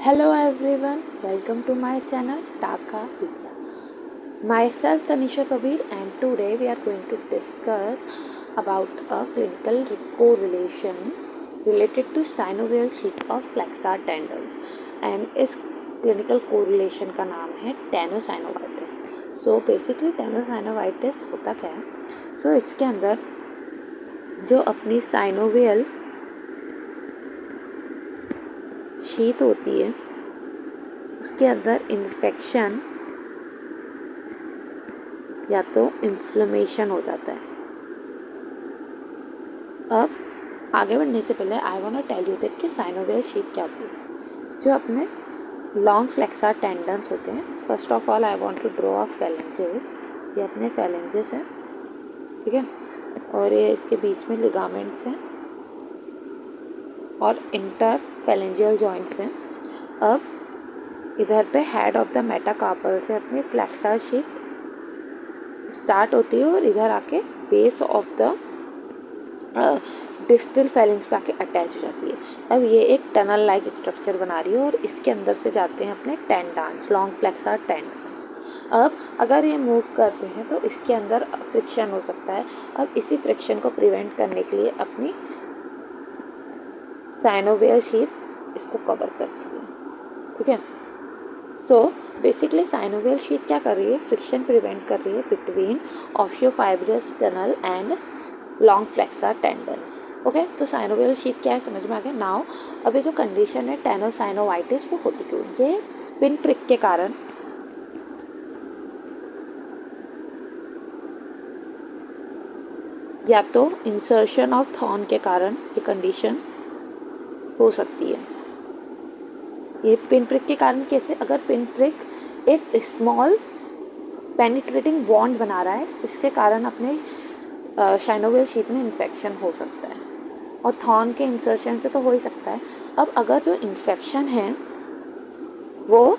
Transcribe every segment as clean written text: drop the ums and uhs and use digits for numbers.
Hello everyone, welcome to my channel Taka Vidya. Myself Tanisha Kabir and today we are going to discuss about a clinical correlation related to synovial sheath of flexor tendons and इस clinical correlation का नाम है tenosynovitis. So basically tenosynovitis होता क्या है? So इसके अंदर जो अपनी साइनोवियल शीत होती है उसके अंदर इन्फेक्शन या तो इन्फ्लेमेशन हो जाता है. अब आगे बढ़ने से पहले I want to tell you that कि साइनोवियल शीत क्या होती है. जो अपने लॉन्ग फ्लेक्सर टेंडन्स होते हैं. First of all I want to draw a phalanges. ये अपने फेलेंजेस हैं, ठीक है, और ये इसके बीच में लिगामेंट्स हैं और इंटर फेलेंजियल जॉइंट्स हैं. अब इधर पे हेड ऑफ द मेटाकार्पल से अपनी फ्लेक्सर शीट स्टार्ट होती है और इधर आके base of the distal Fehling's पे आके अटैच हो जाती है. अब ये एक टनल लाइक स्ट्रक्चर बना रही है और इसके अंदर से जाते हैं अपने टेंडन्स, लॉन्ग फ्लेक्सर टेंडन्स. अब अगर ये मूव करते हैं तो इसके अंदर फ्रिक्शन हो सकता है. अब इसी फ्रिक्शन को प्रिवेंट करने के लिए अपनी साइनोवियल शीट इसको कवर करती है, ठीक है. सो बेसिकली साइनोवियल शीट क्या कर रही है? फ्रिक्शन प्रिवेंट कर रही है between osteofibrous tunnel and long flexor tendons. Okay, तो साइनोवियल शीट क्या है समझ में आ गया. नाउ अब ये जो कंडीशन है टेनोसाइनोवाइटिस वो होती क्यों? ये पिन प्रिक के कारण या तो इंसर्शन ऑफ थॉर्न के कारण ये कंडीशन हो सकती है. ये पिन प्रिक के कारण कैसे? अगर पिन प्रिक एक स्मॉल पेनिट्रेटिंग वॉन्ड बना रहा है, इसके कारण अपने साइनोवियल शीट में इन्फेक्शन हो सकता है और थॉर्न के इंसर्शन से तो हो ही सकता है. अब अगर जो इन्फेक्शन है वो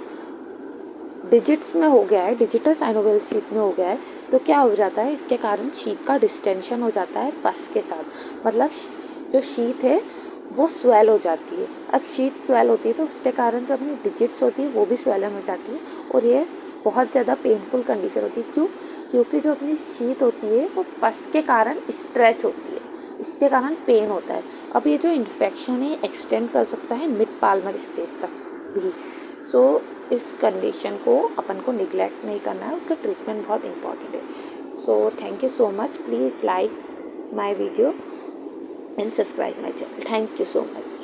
डिजिट्स में हो गया है, डिजिटल साइनोवियल शीट में हो गया है, तो क्या हो जाता है? इसके कारण शीट का डिस्टेंशन हो जाता है पस के साथ. मतलब जो शीट है वो स्वेल हो जाती है. अब शीट स्वेल होती है तो उसके कारण जो अपनी डिजिट्स होती है वो भी स्वेलन हो जाती है और ये बहुत ज़्यादा पेनफुल कंडीशन होती है. क्यों? क्योंकि जो अपनी शीट होती है वो पस के कारण स्ट्रेच होती है, इसके कारण पेन होता है. अब ये जो इन्फेक्शन है एक्सटेंड कर सकता है मिड पाल्मर स्पेस तक भी. सो इस कंडीशन को अपन को निगलेक्ट नहीं करना है, उसका ट्रीटमेंट बहुत इंपॉर्टेंट है. So thank you so much. Please like my video and subscribe my channel. Thank you so much.